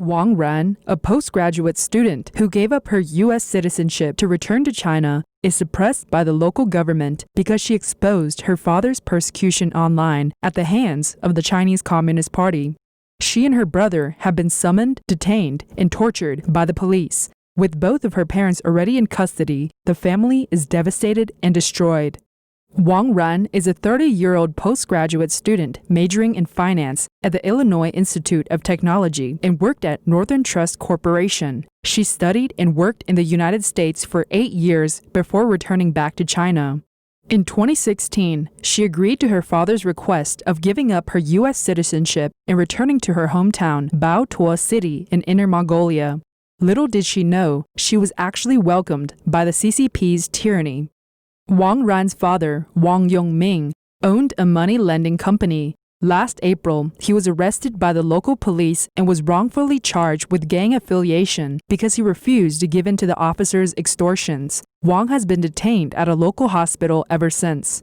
Wang Ran, a postgraduate student who gave up her U.S. citizenship to return to China, is suppressed by the local government because she exposed her father's persecution online at the hands of the Chinese Communist Party. She and her brother have been summoned, detained, and tortured by the police. With both of her parents already in custody, the family is devastated and destroyed. Wang Ran is a 30-year-old postgraduate student majoring in finance at the Illinois Institute of Technology and worked at Northern Trust Corporation. She studied and worked in the United States for 8 years before returning back to China. In 2016, she agreed to her father's request of giving up her U.S. citizenship and returning to her hometown, Baotuo City in Inner Mongolia. Little did she know, she was actually welcomed by the CCP's tyranny. Wang Ran's father, Wang Yongming, owned a money-lending company. Last April, he was arrested by the local police and was wrongfully charged with gang affiliation because he refused to give in to the officers' extortions. Wang has been detained at a local hospital ever since.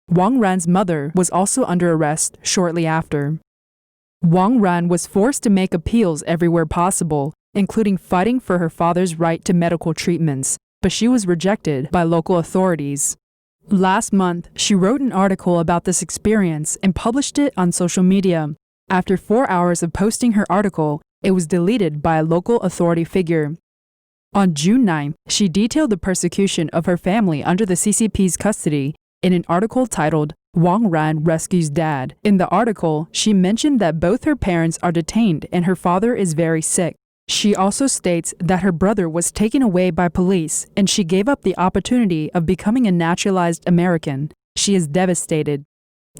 Wang Ran's mother was also under arrest shortly after. Wang Ran was forced to make appeals everywhere possible, including fighting for her father's right to medical treatments, but she was rejected by local authorities. Last month, she wrote an article about this experience and published it on social media. After 4 hours of posting her article, it was deleted by a local authority figure. On June 9th, she detailed the persecution of her family under the CCP's custody in an article titled Wang Ran Rescues Dad. In the article, she mentioned that both her parents are detained and her father is very sick. She also states that her brother was taken away by police and she gave up the opportunity of becoming a naturalized American. She is devastated.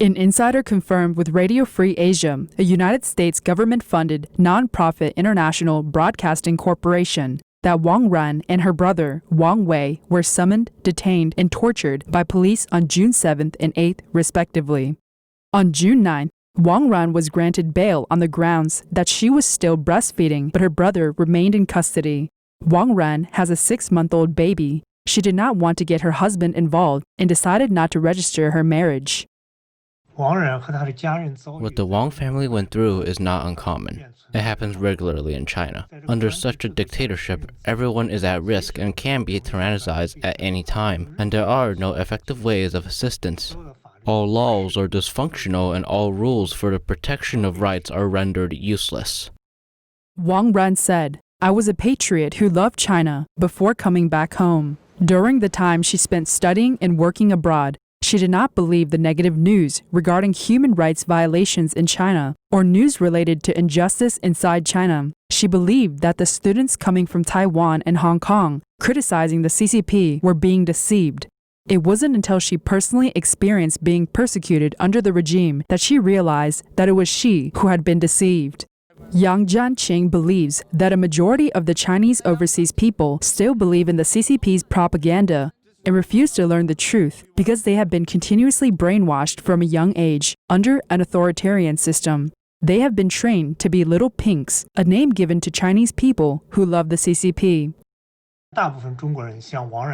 An insider confirmed with Radio Free Asia, a United States government-funded, non-profit international broadcasting corporation, that Wang Ran and her brother, Wang Wei, were summoned, detained, and tortured by police on June 7th and 8th, respectively. On June 9th, Wang Ran was granted bail on the grounds that she was still breastfeeding, but her brother remained in custody. Wang Ran has a 6-month-old baby. She did not want to get her husband involved and decided not to register her marriage. What the Wang family went through is not uncommon. It happens regularly in China. Under such a dictatorship, everyone is at risk and can be tyrannized at any time, and there are no effective ways of assistance. All laws are dysfunctional and all rules for the protection of rights are rendered useless. Wang Ran said, "I was a patriot who loved China before coming back home. During the time she spent studying and working abroad, she did not believe the negative news regarding human rights violations in China or news related to injustice inside China. She believed that the students coming from Taiwan and Hong Kong criticizing the CCP were being deceived. It wasn't until she personally experienced being persecuted under the regime that she realized that it was she who had been deceived." Yang Jianqing believes that a majority of the Chinese overseas people still believe in the CCP's propaganda and refuse to learn the truth because they have been continuously brainwashed from a young age under an authoritarian system. They have been trained to be little pinks, a name given to Chinese people who love the CCP.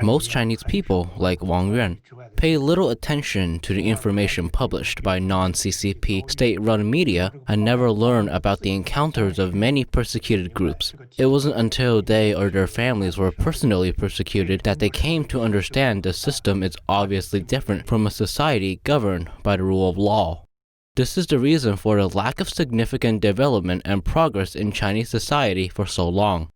Most Chinese people, like Wang Ran, pay little attention to the information published by non-CCP state-run media and never learn about the encounters of many persecuted groups. It wasn't until they or their families were personally persecuted that they came to understand the system is obviously different from a society governed by the rule of law. This is the reason for the lack of significant development and progress in Chinese society for so long.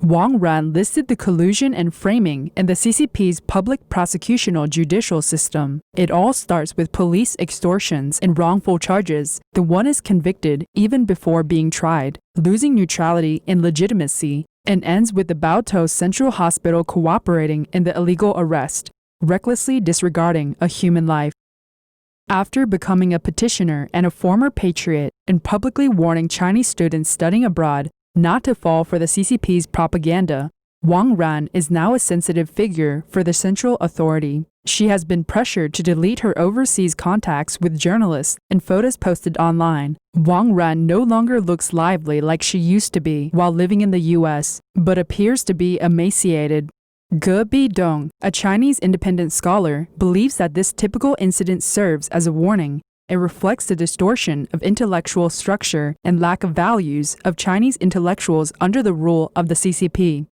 Wang Ran listed the collusion and framing in the CCP's public prosecutional judicial system. It all starts with police extortions and wrongful charges. The one is convicted even before being tried, losing neutrality and legitimacy, and ends with the Baotuo Central Hospital cooperating in the illegal arrest, recklessly disregarding a human life. After becoming a petitioner and a former patriot and publicly warning Chinese students studying abroad not to fall for the CCP's propaganda, Wang Ran is now a sensitive figure for the central authority. She has been pressured to delete her overseas contacts with journalists and photos posted online. Wang Ran no longer looks lively like she used to be while living in the U.S., but appears to be emaciated. Ge Bidong, a Chinese independent scholar, believes that this typical incident serves as a warning it reflects the distortion of intellectual structure and lack of values of Chinese intellectuals under the rule of the CCP.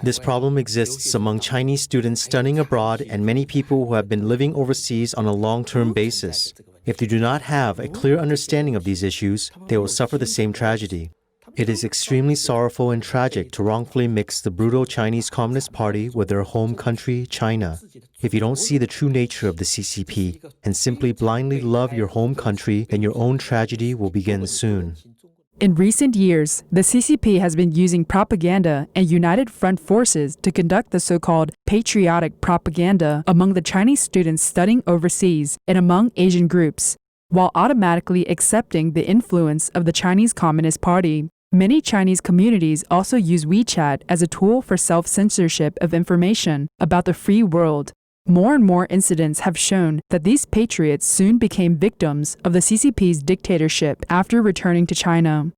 This problem exists among Chinese students studying abroad and many people who have been living overseas on a long-term basis. If they do not have a clear understanding of these issues, they will suffer the same tragedy. It is extremely sorrowful and tragic to wrongfully mix the brutal Chinese Communist Party with their home country, China. If you don't see the true nature of the CCP and simply blindly love your home country, then your own tragedy will begin soon. In recent years, the CCP has been using propaganda and United Front forces to conduct the so-called patriotic propaganda among the Chinese students studying overseas and among Asian groups, while automatically accepting the influence of the Chinese Communist Party. Many Chinese communities also use WeChat as a tool for self-censorship of information about the free world. More and more incidents have shown that these patriots soon became victims of the CCP's dictatorship after returning to China.